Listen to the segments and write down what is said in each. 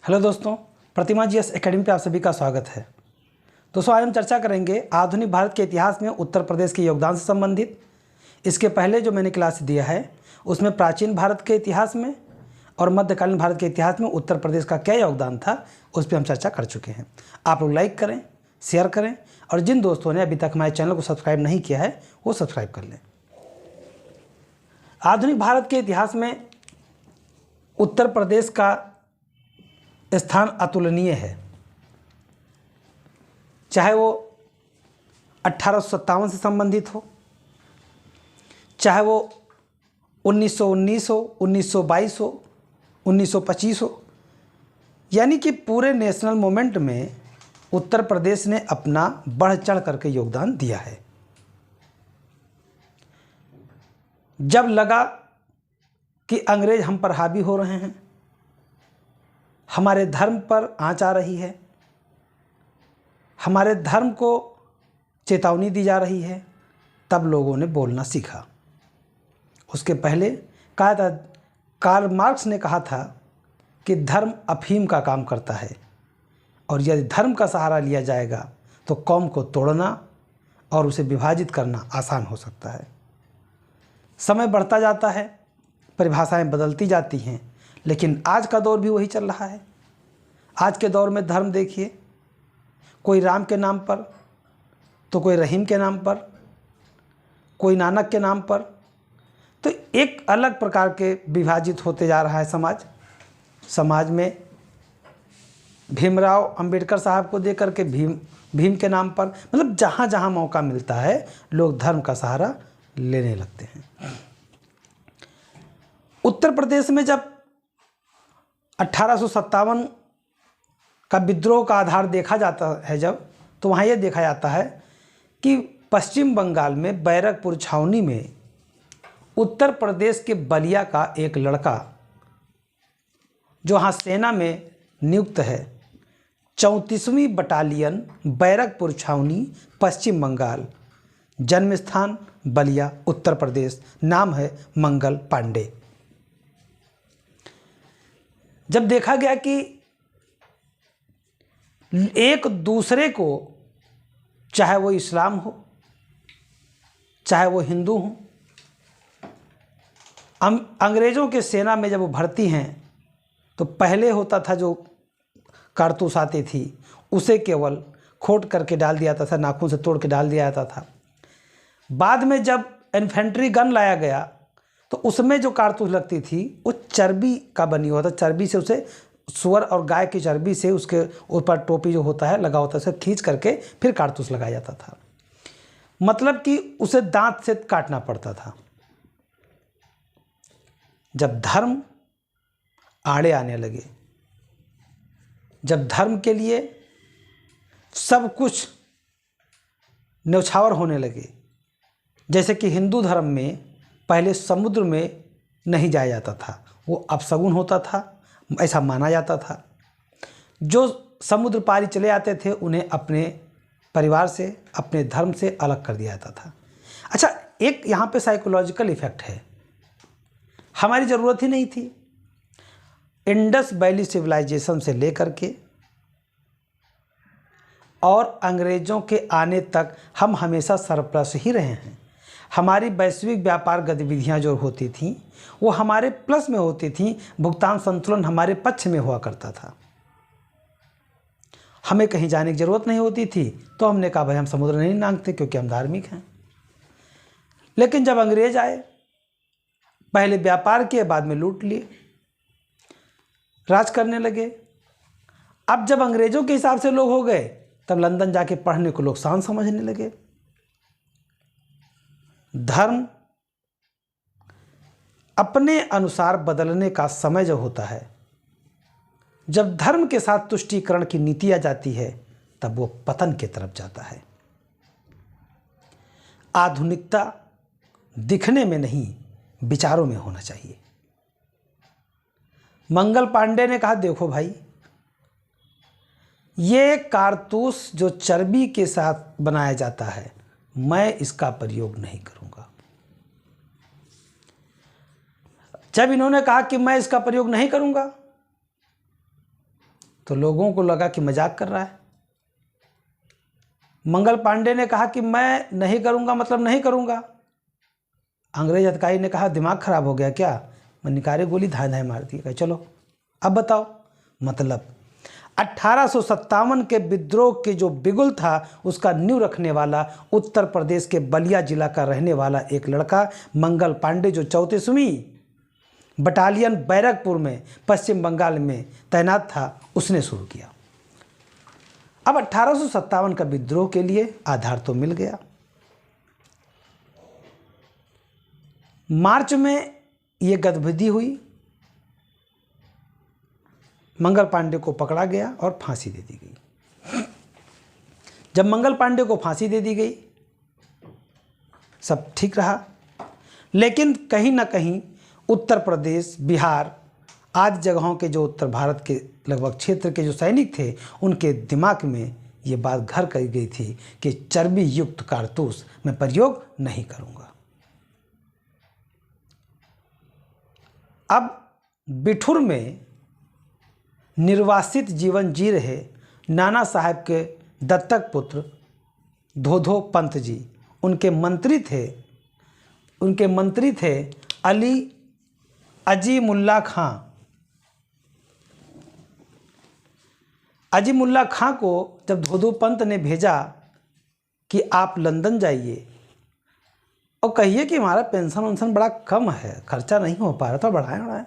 Hello दोस्तों, प्रतिमा GS academy पे आप सभी का स्वागत है। दोस्तों, आज हम चर्चा करेंगे आधुनिक भारत के इतिहास में उत्तर प्रदेश के योगदान से संबंधित। इसके पहले जो मैंने क्लास दिया है उसमें प्राचीन भारत के इतिहास में और मध्यकालीन भारत के इतिहास में उत्तर प्रदेश का क्या योगदान था उस पर हम चर्चा कर चुके हैं। आप लोग लाइक करें, शेयर करें और जिन दोस्तों ने अभी तक हमारे चैनल को सब्सक्राइब नहीं किया है वो सब्सक्राइब कर लें। आधुनिक भारत के इतिहास में उत्तर प्रदेश का स्थान अतुलनीय है। चाहे वो 1857 से संबंधित हो, चाहे वो 1919 हो, 1922 हो, 1925 हो, यानी कि पूरे नेशनल मूवमेंट में उत्तर प्रदेश ने अपना बढ़ चढ़ करके योगदान दिया है। जब लगा कि अंग्रेज हम पर हावी हो रहे हैं, हमारे धर्म पर आंच आ रही है, हमारे धर्म को चेतावनी दी जा रही है, तब लोगों ने बोलना सीखा। उसके पहले कहा था, कार्ल मार्क्स ने कहा था कि धर्म अफीम का काम करता है और यदि धर्म का सहारा लिया जाएगा तो कौम को तोड़ना और उसे विभाजित करना आसान हो सकता है। समय बढ़ता जाता है, परिभाषाएं बदलती जाती हैं, लेकिन आज का दौर भी वही चल रहा है। आज के दौर में धर्म देखिए, कोई राम के नाम पर तो कोई रहीम के नाम पर, कोई नानक के नाम पर, तो एक अलग प्रकार के विभाजित होते जा रहा है समाज। समाज में भीमराव अंबेडकर साहब को देकर के भीम के नाम पर, मतलब जहाँ जहाँ मौका मिलता है लोग धर्म का सहारा लेने लगते हैं। उत्तर प्रदेश में जब 1857 का विद्रोह का आधार देखा जाता है तो वहाँ ये देखा जाता है कि पश्चिम बंगाल में बैरकपुर छावनी में उत्तर प्रदेश के बलिया का एक लड़का जो वहाँ सेना में नियुक्त है, 34वीं बटालियन बैरकपुर छावनी पश्चिम बंगाल, जन्म स्थान बलिया उत्तर प्रदेश, नाम है मंगल पांडे। जब देखा गया कि एक दूसरे को, चाहे वो इस्लाम हो चाहे वो हिंदू हो, अंग्रेज़ों के सेना में जब वो भर्ती हैं तो पहले होता था जो कारतूस आती थी उसे केवल खोट करके डाल दिया जाता था, नाखून से तोड़ के डाल दिया जाता था। बाद में जब इन्फेंट्री गन लाया गया तो उसमें जो कारतूस लगती थी वो चर्बी का बनी हुआ था। चर्बी से उसे, सुअर और गाय की चर्बी से उसके ऊपर टोपी जो होता है लगा होता है, उसे खींच करके फिर कारतूस लगाया जाता था। मतलब कि उसे दांत से काटना पड़ता था। जब धर्म आड़े आने लगे, जब धर्म के लिए सब कुछ न्यौछावर होने लगे, जैसे कि हिंदू धर्म में पहले समुद्र में नहीं जाया जाता था, वो अपशगुन होता था, ऐसा माना जाता था। जो समुद्र पारी चले आते थे उन्हें अपने परिवार से, अपने धर्म से अलग कर दिया जाता था। अच्छा, एक यहाँ पे साइकोलॉजिकल इफेक्ट है। हमारी ज़रूरत ही नहीं थी। इंडस वैली सिविलाइजेशन से लेकर के और अंग्रेज़ों के आने तक हम हमेशा सरप्लस ही रहे हैं। हमारी वैश्विक व्यापार गतिविधियां जो होती थीं वो हमारे प्लस में होती थीं, भुगतान संतुलन हमारे पक्ष में हुआ करता था। हमें कहीं जाने की ज़रूरत नहीं होती थी तो हमने कहा भाई हम समुद्र नहीं लांघते क्योंकि हम धार्मिक हैं। लेकिन जब अंग्रेज आए, पहले व्यापार किए, बाद में लूट लिए, राज करने लगे। अब जब अंग्रेज़ों के हिसाब से लोग हो गए तब लंदन जाके पढ़ने को लोग शान समझने लगे। धर्म अपने अनुसार बदलने का समय जो होता है, जब धर्म के साथ तुष्टीकरण की नीति आ जाती है तब वो पतन की तरफ जाता है। आधुनिकता दिखने में नहीं, विचारों में होना चाहिए। मंगल पांडे ने कहा, देखो भाई, ये कारतूस जो चर्बी के साथ बनाया जाता है मैं इसका प्रयोग नहीं करूंगा। जब इन्होंने कहा कि मैं इसका प्रयोग नहीं करूंगा तो लोगों को लगा कि मजाक कर रहा है। मंगल पांडे ने कहा कि मैं नहीं करूंगा मतलब नहीं करूंगा। अंग्रेज अधिकारी ने कहा दिमाग खराब हो गया क्या? मैं निकारे गोली धाय धाय मार दी। कहा चलो अब बताओ। मतलब 1857 के विद्रोह के जो बिगुल था उसका नींव रखने वाला उत्तर प्रदेश के बलिया जिला का रहने वाला एक लड़का मंगल पांडे, जो 34वीं बटालियन बैरकपुर में पश्चिम बंगाल में तैनात था, उसने शुरू किया। अब 1857 का विद्रोह के लिए आधार तो मिल गया। मार्च में ये गतिविधि हुई, मंगल पांडे को पकड़ा गया और फांसी दे दी गई। जब मंगल पांडे को फांसी दे दी गई सब ठीक रहा, लेकिन कहीं ना कहीं उत्तर प्रदेश, बिहार आदि जगहों के जो उत्तर भारत के लगभग क्षेत्र के जो सैनिक थे उनके दिमाग में ये बात घर कर गई थी कि चर्बी युक्त कारतूस मैं प्रयोग नहीं करूँगा। अब बिठूर में निर्वासित जीवन जी रहे नाना साहब के दत्तक पुत्र धोधो पंत जी, उनके मंत्री थे अजीमुल्ला खां। अजीमुल्ला खां को जब धोधो पंत ने भेजा कि आप लंदन जाइए और कहिए कि हमारा पेंशन वेंशन बड़ा कम है, खर्चा नहीं हो पा रहा था, बढ़ाएं।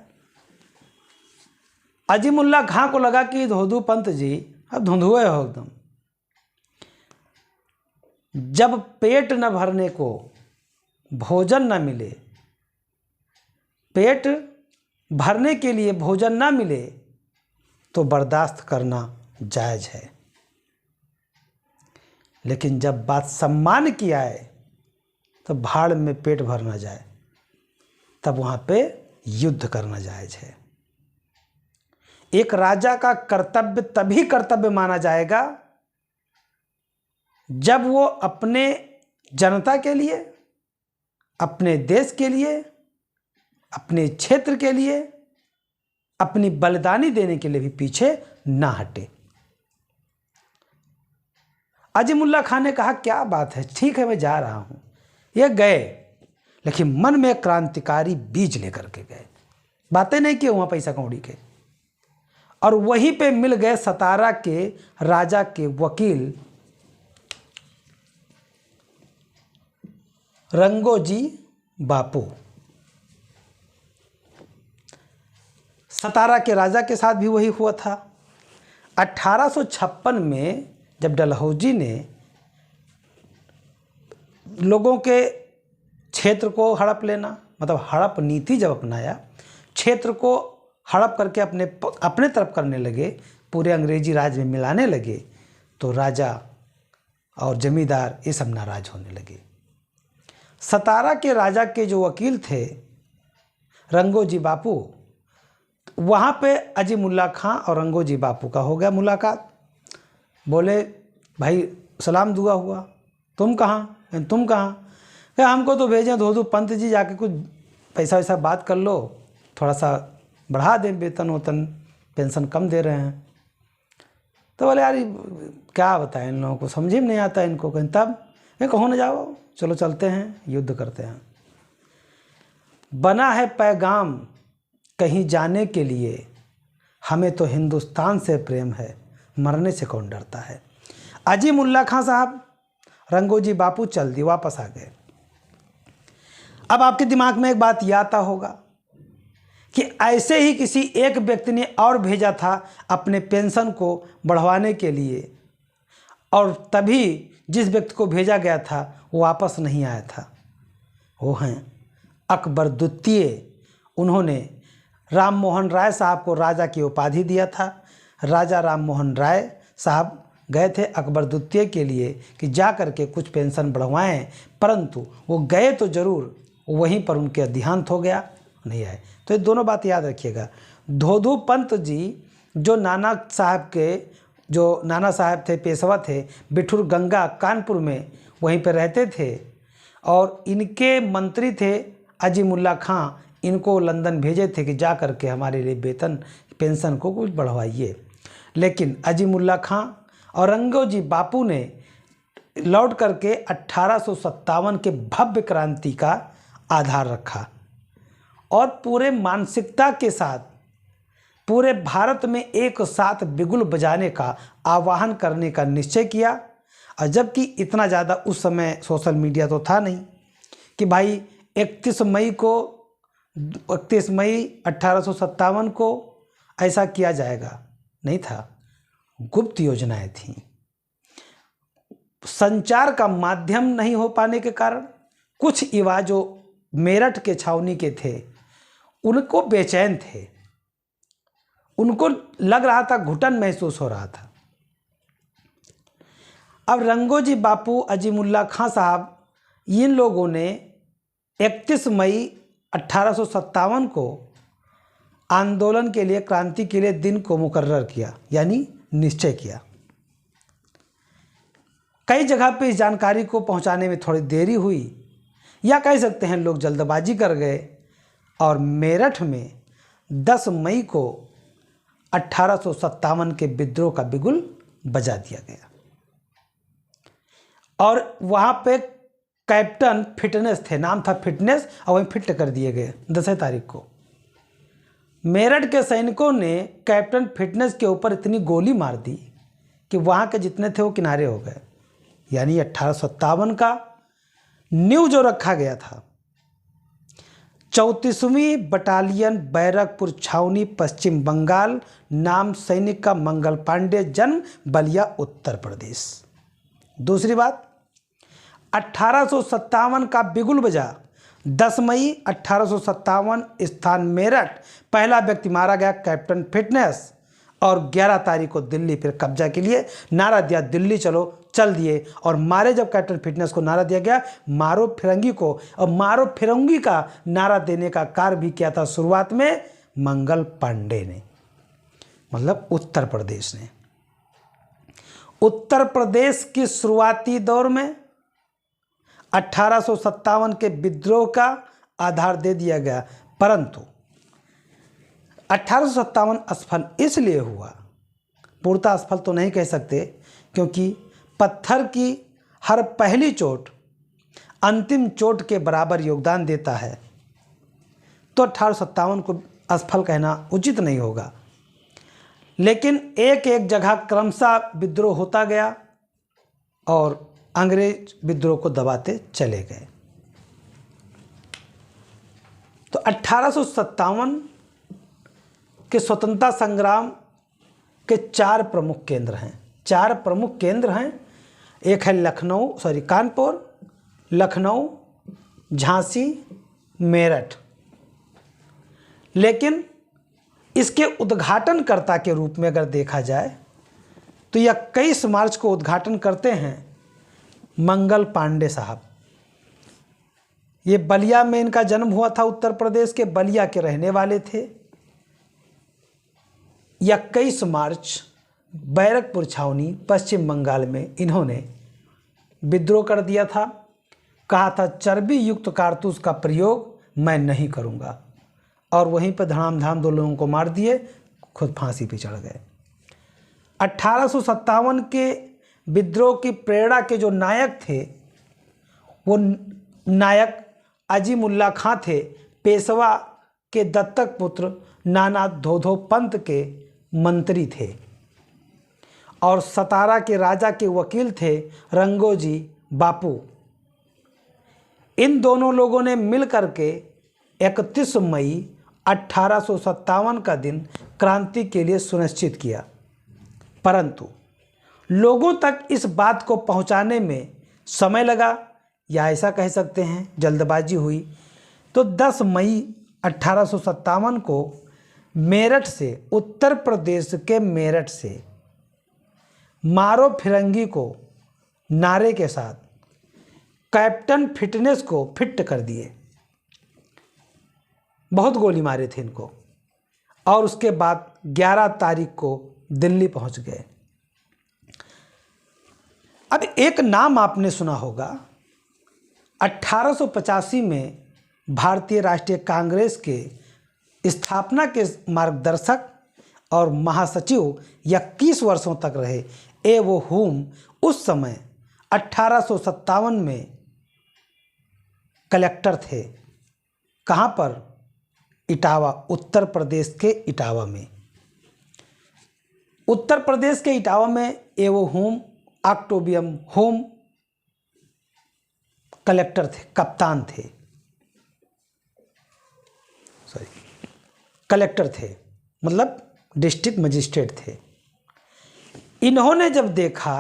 अजीमुल्ला खां को लगा कि धोधो पंत जी अब धुंधुए हो एकदम। जब पेट न भरने को भोजन न मिले, पेट भरने के लिए भोजन न मिले तो बर्दाश्त करना जायज़ है, लेकिन जब बात सम्मान की आए तो भाड़ में पेट भर ना जाए, तब वहाँ पे युद्ध करना जायज़ है। एक राजा का कर्तव्य तभी कर्तव्य माना जाएगा जब वो अपने जनता के लिए, अपने देश के लिए, अपने क्षेत्र के लिए, अपनी बलिदानी देने के लिए भी पीछे ना हटे। अजीमुल्ला खान ने कहा क्या बात है, ठीक है मैं जा रहा हूं। ये गए, लेकिन मन में क्रांतिकारी बीज लेकर के गए, बातें नहीं किए वहां पैसा कौड़ी के। और वहीं पे मिल गए सतारा के राजा के वकील रंगोजी बापू। सतारा के राजा के साथ भी वही हुआ था। 1856 में जब डलहौजी ने लोगों के क्षेत्र को हड़प लेना, मतलब हड़प नीति जब अपनाया, क्षेत्र को हड़प करके अपने तरफ करने लगे, पूरे अंग्रेजी राज में मिलाने लगे, तो राजा और जमींदार ये सब नाराज होने लगे। सतारा के राजा के जो वकील थे रंगोजी बापू, वहाँ पे अजीमुल्ला खां और रंगोजी बापू का हो गया मुलाकात। बोले भाई सलाम दुआ हुआ, तुम कहाँ, तुम कहाँ? क्या हमको तो भेजें धोधो पंत जी, जाके कुछ पैसा वैसा बात कर लो, थोड़ा सा बढ़ा दें, वेतन वतन पेंशन कम दे रहे हैं। तो बोले यार क्या बताएं, इन लोगों को समझ में नहीं आता इनको। कहीं तब कहो न जाओ, चलो चलते हैं, युद्ध करते हैं। बना है पैगाम कहीं जाने के लिए, हमें तो हिंदुस्तान से प्रेम है, मरने से कौन डरता है। अजीमुल्ला खां साहब रंगोजी बापू चल दिए, वापस आ गए। अब आपके दिमाग में एक बात यह आता होगा कि ऐसे ही किसी एक व्यक्ति ने और भेजा था अपने पेंशन को बढ़वाने के लिए, और तभी जिस व्यक्ति को भेजा गया था वो वापस नहीं आया था। वो हैं अकबर द्वितीय। उन्होंने राम मोहन राय साहब को राजा की उपाधि दिया था। राजा राम मोहन राय साहब गए थे अकबर द्वितीय के लिए कि जा कर के कुछ पेंशन बढ़वाएं, परंतु वो गए तो ज़रूर, वहीं पर उनके देहांत हो गया, नहीं आए। तो ये दोनों बात याद रखिएगा। धोधो पंत जी जो नाना साहब थे, पेशवा थे, बिठूर गंगा कानपुर में वहीं पर रहते थे, और इनके मंत्री थे अजीमुल्ला खां। इनको लंदन भेजे थे कि जा कर के हमारे लिए वेतन पेंशन को कुछ बढ़वाइए। लेकिन अजीमुल्ला खां और रंगोजी बापू ने लौट करके 1857 के भव्य क्रांति का आधार रखा और पूरे मानसिकता के साथ पूरे भारत में एक साथ बिगुल बजाने का आह्वान करने का निश्चय किया। और जबकि इतना ज़्यादा उस समय सोशल मीडिया तो था नहीं कि भाई 31 मई 1857 को ऐसा किया जाएगा, नहीं था। गुप्त योजनाएं थीं। संचार का माध्यम नहीं हो पाने के कारण कुछ युवा जो मेरठ के छावनी के थे उनको बेचैन थे, उनको लग रहा था, घुटन महसूस हो रहा था। अब रंगोजी बापू, अजीमुल्ला खां साहब, इन लोगों ने 31 मई 1857 को आंदोलन के लिए, क्रांति के लिए दिन को मुकर्रर किया, यानी निश्चय किया। कई जगह पे इस जानकारी को पहुंचाने में थोड़ी देरी हुई, या कह सकते हैं लोग जल्दबाजी कर गए और मेरठ में 10 मई को 1857 के विद्रोह का बिगुल बजा दिया गया। और वहाँ पे कैप्टन फिटनेस थे, नाम था फिटनेस, और वहीं फिट कर दिए गए 10 तारीख को। मेरठ के सैनिकों ने कैप्टन फिटनेस के ऊपर इतनी गोली मार दी कि वहाँ के जितने थे वो किनारे हो गए। यानी 1857 का न्यू जो रखा गया था। 34वीं बटालियन, बैरकपुर छावनी, पश्चिम बंगाल, नाम सैनिक का मंगल पांडे, जन्म बलिया, उत्तर प्रदेश। दूसरी बात, 1857 का बिगुल बजा। 10 मई 1857, स्थान मेरठ। पहला व्यक्ति मारा गया कैप्टन फिटनेस, और 11 तारीख को दिल्ली फिर कब्जा के लिए नारा दिया, दिल्ली चलो, चल दिए। और मारे जब कैप्टन फिटनेस को नारा दिया गया, मारो फिरंगी को, और मारो फिरंगी का नारा देने का कार्य भी किया था शुरुआत में मंगल पांडे ने, मतलब उत्तर प्रदेश ने। उत्तर प्रदेश की शुरुआती दौर में 1857 के विद्रोह का आधार दे दिया गया, परंतु 1857 असफल इसलिए हुआ, पूर्णतः असफल तो नहीं कह सकते, क्योंकि पत्थर की हर पहली चोट अंतिम चोट के बराबर योगदान देता है, तो 1857 को असफल कहना उचित नहीं होगा। लेकिन एक एक जगह क्रमशः विद्रोह होता गया और अंग्रेज विद्रोह को दबाते चले गए। तो 1857 के स्वतंत्रता संग्राम के 4 प्रमुख केंद्र हैं। 4 प्रमुख केंद्र हैं। एक है कानपुर, लखनऊ, झांसी, मेरठ। लेकिन इसके उद्घाटनकर्ता के रूप में अगर देखा जाए तो 21 मार्च को उद्घाटन करते हैं मंगल पांडे साहब। ये बलिया में इनका जन्म हुआ था, उत्तर प्रदेश के बलिया के रहने वाले थे। 21 मार्च बैरकपुर छावनी, पश्चिम बंगाल में इन्होंने विद्रोह कर दिया था। कहा था चर्बी युक्त कारतूस का प्रयोग मैं नहीं करूंगा, और वहीं पर धड़ाम-धाम 2 लोगों को मार दिए, खुद फांसी पे चढ़ गए। 1857 के विद्रोह की प्रेरणा के जो नायक थे, वो नायक अजीमुल्ला खां थे, पेशवा के दत्तक पुत्र नाना धोधो पंत के मंत्री थे, और सतारा के राजा के वकील थे रंगोजी बापू। इन दोनों लोगों ने मिलकर के 31 मई 1857 का दिन क्रांति के लिए सुनिश्चित किया, परंतु लोगों तक इस बात को पहुंचाने में समय लगा, या ऐसा कह सकते हैं जल्दबाजी हुई। तो 10 मई 1857 को मेरठ से, उत्तर प्रदेश के मेरठ से मारो फिरंगी को नारे के साथ कैप्टन फिटनेस को फिट कर दिए। बहुत गोली मारे थे इनको, और उसके बाद 11 तारीख को दिल्ली पहुंच गए। अब एक नाम आपने सुना होगा, 1885 में भारतीय राष्ट्रीय कांग्रेस के स्थापना के मार्गदर्शक और महासचिव 21 वर्षों तक रहे। एवो हुम उस समय 1857 में कलेक्टर थे। कहाँ पर? इटावा, उत्तर प्रदेश के इटावा में। उत्तर प्रदेश के इटावा में एवो हुम ऑक्टोबियम होम कलेक्टर थे, कप्तान थे, कलेक्टर थे, मतलब डिस्ट्रिक्ट मजिस्ट्रेट थे। इन्होंने जब देखा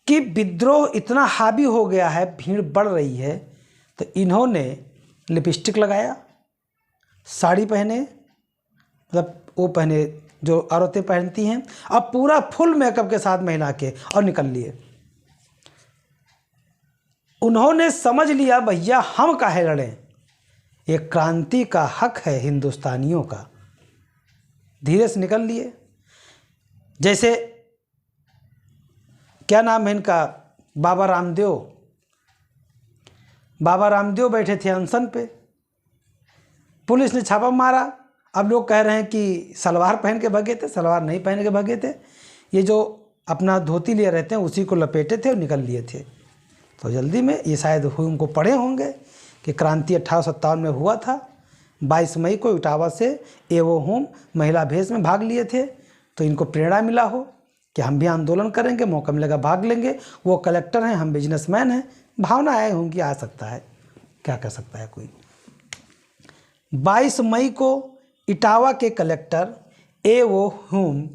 कि विद्रोह इतना हावी हो गया है, भीड़ बढ़ रही है, तो इन्होंने लिपस्टिक लगाया, साड़ी पहने, मतलब वो पहने जो औरतें पहनती हैं, अब पूरा फुल मेकअप के साथ महिला के, और निकल लिए। उन्होंने समझ लिया भैया हम काहे लड़ें, ये क्रांति का हक है हिंदुस्तानियों का। धीरे से निकल लिए। जैसे क्या नाम है इनका, बाबा रामदेव। बाबा रामदेव बैठे थे अनशन पे, पुलिस ने छापा मारा। अब लोग कह रहे हैं कि सलवार पहन के भागे थे, सलवार नहीं पहन के भागे थे, ये जो अपना धोती लिए रहते हैं उसी को लपेटे थे और निकल लिए थे। तो जल्दी में ये शायद उनको पढ़े होंगे कि क्रांति 1857 में हुआ था, 22 मई को इटावा से एवो होम महिला भेष में भाग लिए थे। तो इनको प्रेरणा मिला हो कि हम भी आंदोलन करेंगे, मौका मिलेगा भाग लेंगे। वो कलेक्टर हैं, हम बिजनेसमैन हैं, भावना आए होंगी, आ सकता है, क्या कर सकता है कोई। 22 मई को इटावा के कलेक्टर एवो होम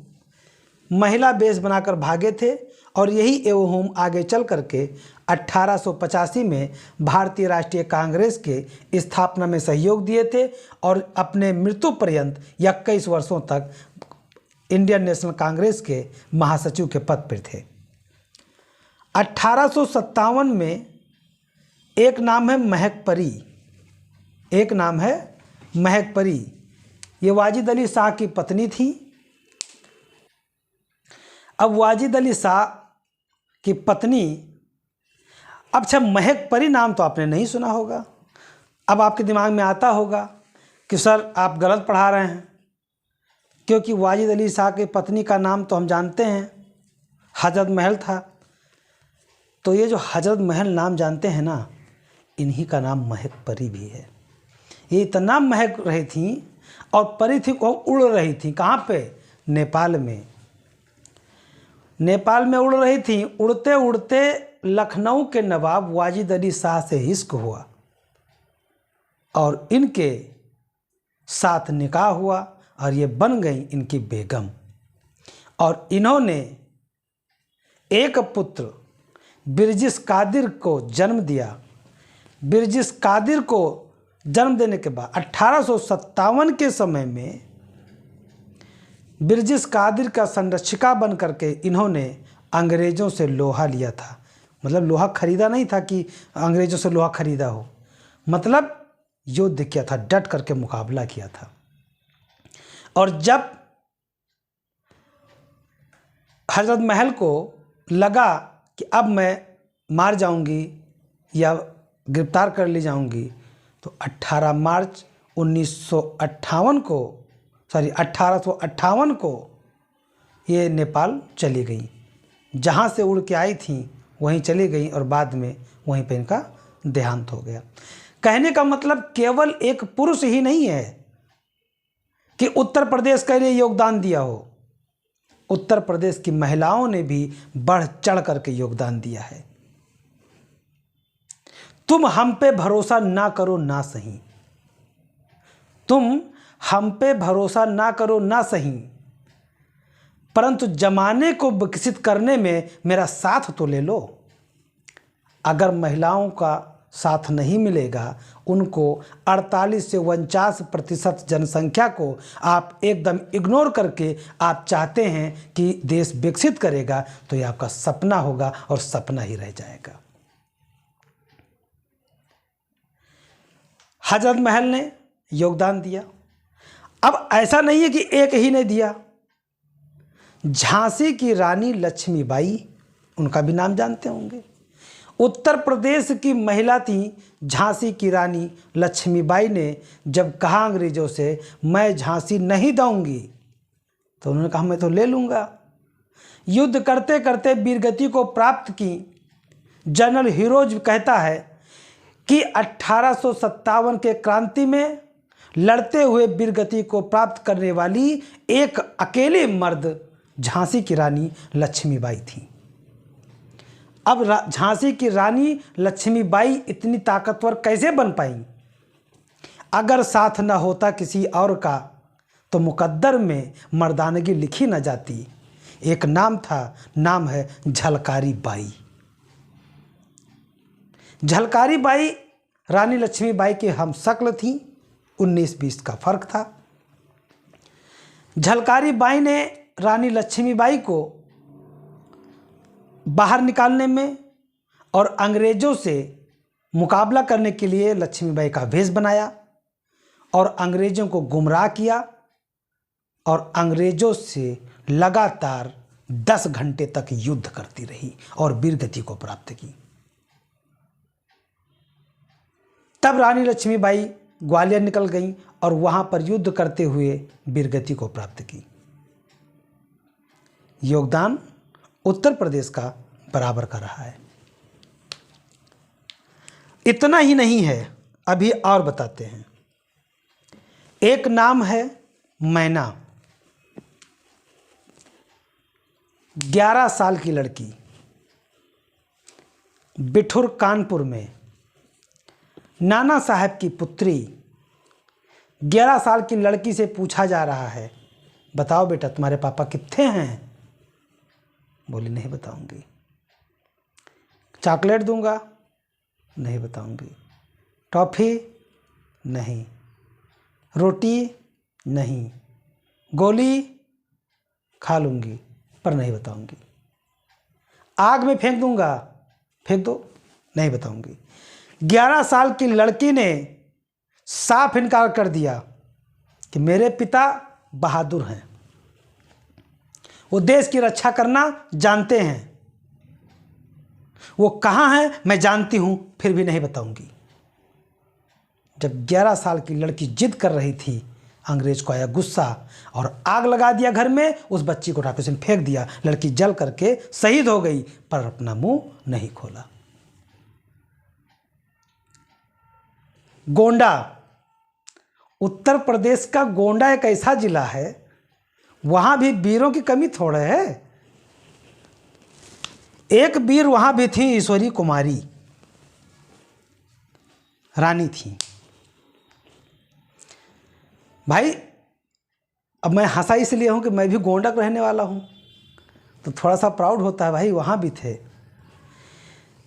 महिला वेश बनाकर भागे थे और यही एवो होम आगे चल करके 1885 में भारतीय राष्ट्रीय कांग्रेस के स्थापना में सहयोग दिए थे और अपने मृत्यु पर्यंत 21 वर्षों तक इंडियन नेशनल कांग्रेस के महासचिव के पद पर थे। 1857 में एक नाम है महक परी, एक नाम है महक परी, ये वाजिद अली शाह की पत्नी थी। अब वाजिद अली शाह की पत्नी, अब अच्छा महक परी नाम तो आपने नहीं सुना होगा। अब आपके दिमाग में आता होगा कि सर आप गलत पढ़ा रहे हैं, क्योंकि वाजिद अली शाह की पत्नी का नाम तो हम जानते हैं, हजरत महल था। तो ये जो हजरत महल नाम जानते हैं ना, इन्हीं का नाम महक परी भी है। ये इतना महक रही थी और परी थी वो उड़ रही थी। कहाँ पे? नेपाल में। नेपाल में उड़ रही थी। उड़ते उड़ते लखनऊ के नवाब वाजिद अली शाह से इश्क हुआ और इनके साथ निकाह हुआ और ये बन गई इनकी बेगम। और इन्होंने एक पुत्र बिरजिस कादिर को जन्म दिया। बिरजिस कादिर को जन्म देने के बाद 1857 के समय में बिरजिस कादिर का संरक्षिका बन करके इन्होंने अंग्रेज़ों से लोहा लिया था। मतलब लोहा खरीदा नहीं था कि अंग्रेज़ों से लोहा खरीदा हो, मतलब युद्ध किया था, डट करके मुकाबला किया था। और जब हजरत महल को लगा कि अब मैं मार जाऊंगी या गिरफ्तार कर ली जाऊंगी, तो 18 मार्च 1858 को ये नेपाल चली गई। जहाँ से उड़ के आई थी वहीं चली गई और बाद में वहीं पे इनका देहांत हो गया। कहने का मतलब केवल एक पुरुष ही नहीं है कि उत्तर प्रदेश के लिए योगदान दिया हो, उत्तर प्रदेश की महिलाओं ने भी बढ़ चढ़ करके योगदान दिया है। तुम हम पे भरोसा ना करो ना सही, तुम हम पे भरोसा ना करो ना सही, परंतु जमाने को विकसित करने में मेरा साथ तो ले लो। अगर महिलाओं का साथ नहीं मिलेगा, उनको 48 से 49% जनसंख्या को आप एकदम इग्नोर करके आप चाहते हैं कि देश विकसित करेगा, तो ये आपका सपना होगा और सपना ही रह जाएगा। हजरत महल ने योगदान दिया। अब ऐसा नहीं है कि एक ही ने दिया। झांसी की रानी लक्ष्मीबाई, उनका भी नाम जानते होंगे। उत्तर प्रदेश की महिला थी झांसी की रानी लक्ष्मीबाई ने जब कहा अंग्रेज़ों से मैं झांसी नहीं दूंगी, तो उन्होंने कहा मैं तो ले लूँगा। युद्ध करते करते वीरगति को प्राप्त की। जनरल हीरोज कहता है कि 1857 के क्रांति में लड़ते हुए वीरगति को प्राप्त करने वाली एक अकेले मर्द झांसी की रानी लक्ष्मीबाई थी। अब झांसी की रानी लक्ष्मीबाई इतनी ताकतवर कैसे बन पाई? अगर साथ न होता किसी और का तो मुकद्दर में मर्दानगी लिखी न जाती। एक नाम था, नाम है झलकारी बाई। झलकारी बाई रानी लक्ष्मीबाई की हमशक्ल थी, 19-20 का फर्क था। झलकारी बाई ने रानी लक्ष्मीबाई को बाहर निकालने में और अंग्रेज़ों से मुकाबला करने के लिए लक्ष्मीबाई का भेष बनाया और अंग्रेज़ों को गुमराह किया और अंग्रेज़ों से लगातार 10 घंटे तक युद्ध करती रही और वीरगति को प्राप्त की। तब रानी लक्ष्मीबाई ग्वालियर निकल गईं और वहां पर युद्ध करते हुए वीरगति को प्राप्त की। योगदान उत्तर प्रदेश का बराबर का रहा है। इतना ही नहीं है, अभी और बताते हैं। एक नाम है मैना, 11 साल की लड़की, बिठुर कानपुर में नाना साहब की पुत्री। 11 साल की लड़की से पूछा जा रहा है, बताओ बेटा तुम्हारे पापा कितने हैं? बोली नहीं बताऊंगी। चॉकलेट दूंगा? नहीं बताऊंगी। टॉफ़ी? नहीं। रोटी? नहीं। गोली खा लूंगी पर नहीं बताऊंगी। आग में फेंक दूंगा? फेंक दो, नहीं बताऊंगी। 11 साल की लड़की ने साफ इनकार कर दिया कि मेरे पिता बहादुर हैं, वो देश की रक्षा करना जानते हैं। वो कहाँ हैं मैं जानती हूँ, फिर भी नहीं बताऊंगी। जब 11 साल की लड़की जिद कर रही थी, अंग्रेज को आया गुस्सा और आग लगा दिया घर में। उस बच्ची को टाकू से फेंक दिया। लड़की जल करके शहीद हो गई पर अपना मुंह नहीं खोला। गोंडा, उत्तर प्रदेश का गोंडा एक ऐसा जिला है, वहां भी वीरों की कमी थोड़े है। एक वीर वहां भी थी, ईश्वरी कुमारी रानी थी। भाई अब मैं हंसा इसलिए हूं कि मैं भी गोंडा का रहने वाला हूं, तो थोड़ा सा प्राउड होता है। भाई वहां भी थे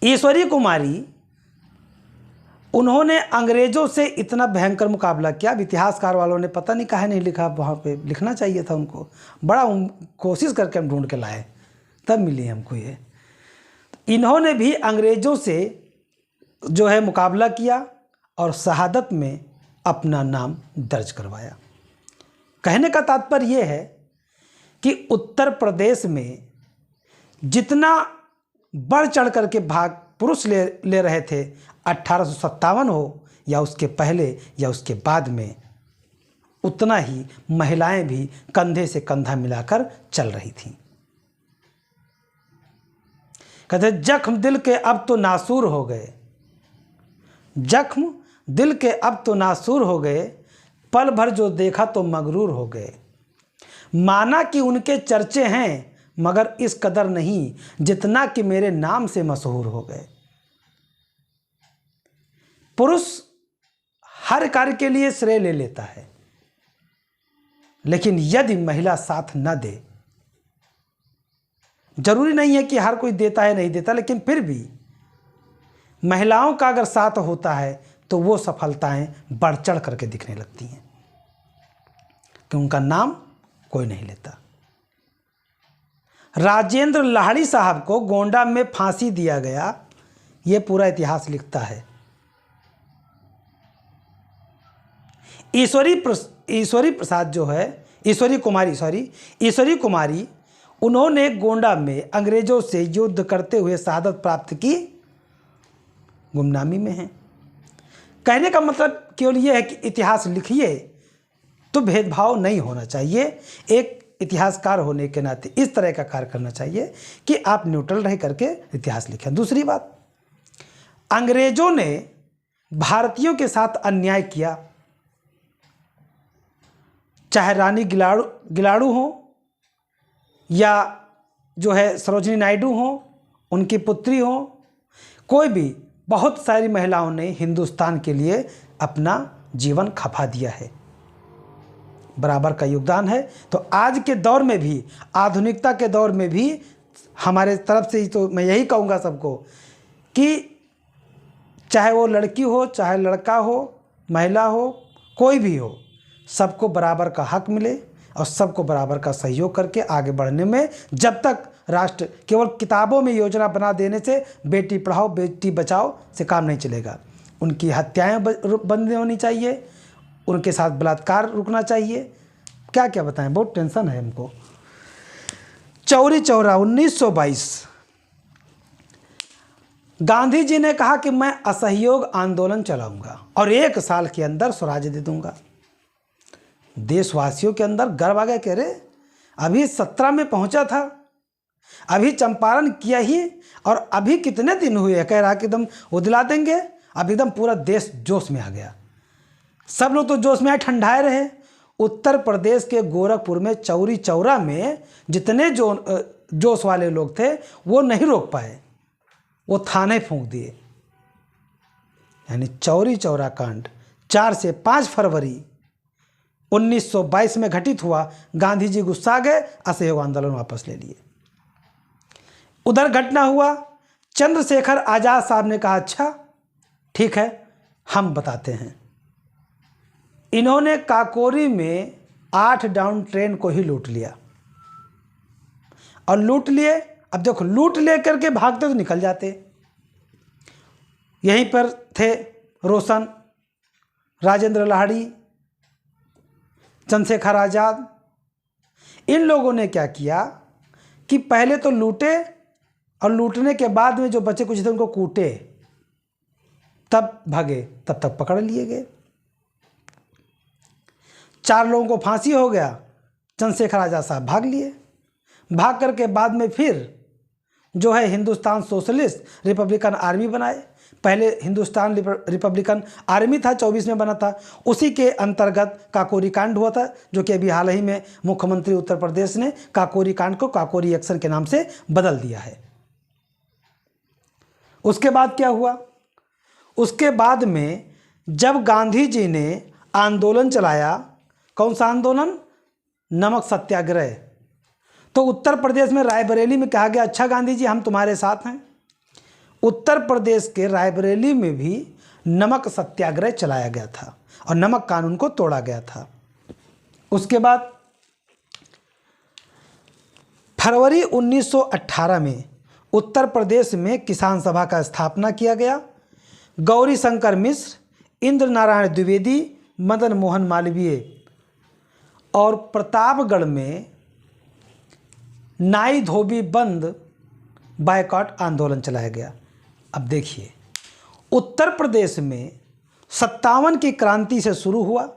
ईश्वरी कुमारी। उन्होंने अंग्रेज़ों से इतना भयंकर मुकाबला किया। अब इतिहासकार वालों ने पता नहीं काहे नहीं लिखा, वहाँ पे लिखना चाहिए था उनको। बड़ा कोशिश करके हम ढूंढ के लाए, तब मिली हमको ये। इन्होंने भी अंग्रेज़ों से जो है मुकाबला किया और शहादत में अपना नाम दर्ज करवाया। कहने का तात्पर्य ये है कि उत्तर प्रदेश में जितना बढ़ चढ़ करके भाग पुरुष ले रहे थे, 1857 हो या उसके पहले या उसके बाद में, उतना ही महिलाएं भी कंधे से कंधा मिलाकर चल रही थीं। कहते जख्म दिल के अब तो नासूर हो गए, जख्म दिल के अब तो नासूर हो गए, पल भर जो देखा तो मगरूर हो गए। माना कि उनके चर्चे हैं मगर इस कदर नहीं जितना कि मेरे नाम से मशहूर हो गए। पुरुष हर कार्य के लिए श्रेय ले लेता है, लेकिन यदि महिला साथ न दे, जरूरी नहीं है कि हर कोई देता है नहीं देता, लेकिन फिर भी महिलाओं का अगर साथ होता है तो वो सफलताएं बढ़ चढ़ करके दिखने लगती हैं, कि उनका नाम कोई नहीं लेता। राजेंद्र लाहिड़ी साहब को गोंडा में फांसी दिया गया, ये पूरा इतिहास लिखता है। ईश्वरी प्रसाद जो है, ईश्वरी कुमारी, उन्होंने गोंडा में अंग्रेजों से युद्ध करते हुए शहादत प्राप्त की, गुमनामी में है। कहने का मतलब केवल ये है कि इतिहास लिखिए तो भेदभाव नहीं होना चाहिए। एक इतिहासकार होने के नाते इस तरह का कार्य करना चाहिए कि आप न्यूट्रल रह करके इतिहास लिखें। दूसरी बात, अंग्रेजों ने भारतीयों के साथ अन्याय किया, चाहे रानी गिलाड़ू हो या जो है सरोजिनी नायडू हो, उनकी पुत्री हो, कोई भी, बहुत सारी महिलाओं ने हिंदुस्तान के लिए अपना जीवन खपा दिया है, बराबर का योगदान है। तो आज के दौर में भी, आधुनिकता के दौर में भी हमारे तरफ से ही तो मैं यही कहूँगा सबको कि चाहे वो लड़की हो, चाहे लड़का हो, महिला हो, कोई भी हो, सबको बराबर का हक मिले और सबको बराबर का सहयोग करके आगे बढ़ने में, जब तक राष्ट्र केवल किताबों में योजना बना देने से बेटी पढ़ाओ बेटी बचाओ से काम नहीं चलेगा। उनकी हत्याएं बंद होनी चाहिए, उनके साथ बलात्कार रुकना चाहिए। क्या क्या बताएं, बहुत टेंशन है हमको। चौरी चौरा 1922, गांधी जी ने कहा कि मैं असहयोग आंदोलन चलाऊंगा और 1 साल के अंदर स्वराज्य दे दूंगा। देशवासियों के अंदर गर्व आ गया, कह रहे अभी 17 में पहुंचा था, अभी चंपारण किया ही और अभी कितने दिन हुए, कह रहा कि एकदम वो दिला देंगे। अब एकदम पूरा देश जोश में आ गया, सब लोग तो जोश में आए, ठंडाए रहे। उत्तर प्रदेश के गोरखपुर में चौरी चौरा में जितने जोश वाले लोग थे वो नहीं रोक पाए, वो थाने फूंक दिए। यानी चौरी चौरा कांड 4 से 5 फरवरी 1922 में घटित हुआ। गांधी जी गुस्सा गए, असहयोग आंदोलन वापस ले लिए। उधर घटना हुआ, चंद्रशेखर आजाद साहब ने कहा अच्छा ठीक है हम बताते हैं। इन्होंने काकोरी में 8 डाउन ट्रेन को ही लूट लिया और लूट लिए। अब देखो, लूट ले करके भागते तो निकल जाते। यहीं पर थे रोशन, राजेंद्र लाहिड़ी, चंद्रशेखर आजाद। इन लोगों ने क्या किया कि पहले तो लूटे और लूटने के बाद में जो बचे कुछ थे उनको कूटे, तब भागे, तब तक पकड़ लिए गए। 4 लोगों को फांसी हो गया, चंद्रशेखर आजाद साहब भाग लिए। भाग करके बाद में फिर जो है हिंदुस्तान सोशलिस्ट रिपब्लिकन आर्मी बनाए। पहले हिंदुस्तान रिपब्लिकन आर्मी था, 24 में बना था, उसी के अंतर्गत काकोरी कांड हुआ था, जो कि अभी हाल ही में मुख्यमंत्री उत्तर प्रदेश ने काकोरी कांड को काकोरी एक्शन के नाम से बदल दिया है। उसके बाद क्या हुआ, उसके बाद में जब गांधी जी ने आंदोलन चलाया, कौन सा आंदोलन, नमक सत्याग्रह, तो उत्तर प्रदेश में रायबरेली में कहा गया अच्छा गांधी जी हम तुम्हारे साथ हैं। उत्तर प्रदेश के रायबरेली में भी नमक सत्याग्रह चलाया गया था और नमक कानून को तोड़ा गया था। उसके बाद फरवरी 1918 में उत्तर प्रदेश में किसान सभा का स्थापना किया गया। गौरी शंकर मिश्र, इंद्र नारायण द्विवेदी, मदन मोहन मालवीय और प्रतापगढ़ में नाई धोबी बंद बायकॉट आंदोलन चलाया गया। अब देखिए, उत्तर प्रदेश में 57 की क्रांति से शुरू हुआ,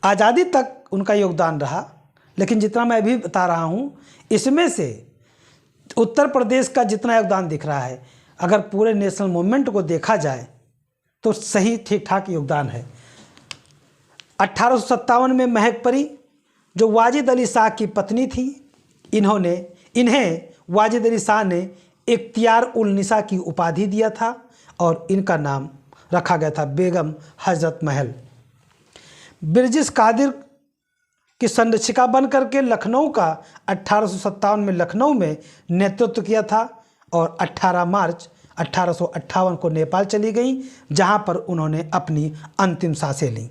आज़ादी तक उनका योगदान रहा, लेकिन जितना मैं अभी बता रहा हूँ इसमें से उत्तर प्रदेश का जितना योगदान दिख रहा है, अगर पूरे नेशनल मूवमेंट को देखा जाए तो सही ठीक ठाक योगदान है। 1857 में महक परी जो वाजिद अली शाह की पत्नी थी, इन्हें वाजिद अली शाह ने इख्तियार उल निसा की उपाधि दिया था और इनका नाम रखा गया था बेगम हजरत महल। बिरजिस कादिर की संरक्षिका बन करके लखनऊ का 1857 में लखनऊ में नेतृत्व किया था और 18 मार्च 1858 को नेपाल चली गई, जहां पर उन्होंने अपनी अंतिम सांसें लीं।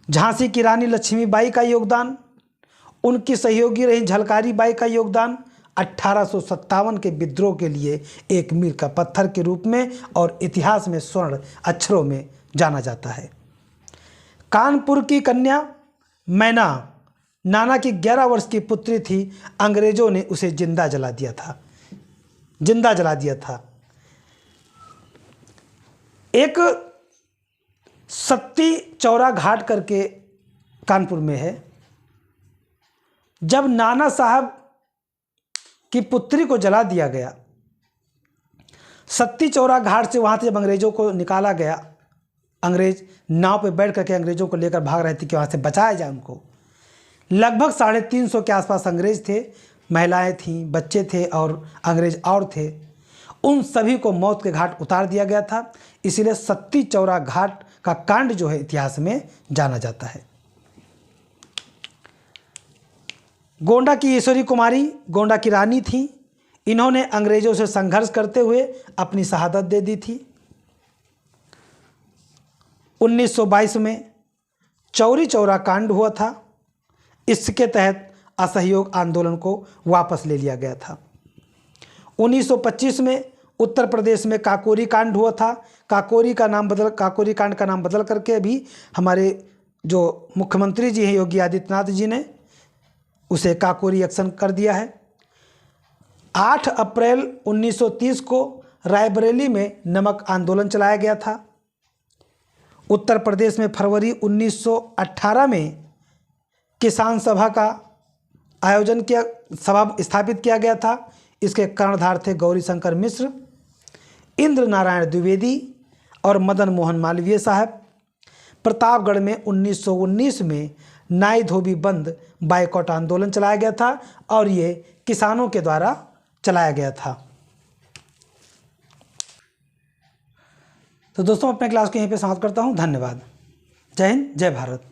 झांसी की रानी लक्ष्मीबाई का योगदान, उनकी सहयोगी रही झलकारी बाई का योगदान 1857 के विद्रोह के लिए एक मील का पत्थर के रूप में और इतिहास में स्वर्ण अक्षरों में जाना जाता है। कानपुर की कन्या मैना नाना की 11 वर्ष की पुत्री थी, अंग्रेजों ने उसे जिंदा जला दिया था। एक सत्ती चौरा घाट करके कानपुर में है, जब नाना साहब की पुत्री को जला दिया गया, सत्ती चौरा घाट से वहाँ से जब अंग्रेज़ों को निकाला गया, अंग्रेज नाव पे बैठ करके अंग्रेज़ों को लेकर भाग रहे थे कि वहाँ से बचाया जाए उनको। लगभग 350 के आसपास अंग्रेज थे, महिलाएं थीं, बच्चे थे और अंग्रेज और थे। उन सभी को मौत के घाट उतार दिया गया था। इसीलिए सत्ती चौरा घाट का कांड जो है इतिहास में जाना जाता है। गोंडा की ईश्वरी कुमारी गोंडा की रानी थी। इन्होंने अंग्रेज़ों से संघर्ष करते हुए अपनी शहादत दे दी थी। 1922 में चौरी चौरा कांड हुआ था। इसके तहत असहयोग आंदोलन को वापस ले लिया गया था। 1925 में उत्तर प्रदेश में काकोरी कांड हुआ था। काकोरी कांड का नाम बदल करके भी हमारे जो मुख्यमंत्री जी हैं योगी आदित्यनाथ जी ने उसे काकोरी एक्शन कर दिया है। 8 अप्रैल 1930 को रायबरेली में नमक आंदोलन चलाया गया था। उत्तर प्रदेश में फरवरी 1918 में किसान सभा का आयोजन सभा स्थापित किया गया था। इसके कर्णधार थे गौरी शंकर मिश्र, इंद्र नारायण द्विवेदी और मदन मोहन मालवीय साहब। प्रतापगढ़ में 1919 में नाई धोबी बंद बाइकॉट आंदोलन चलाया गया था और ये किसानों के द्वारा चलाया गया था। तो दोस्तों अपने क्लास को यहीं पे समाप्त करता हूँ। धन्यवाद। जय हिंद, जय भारत।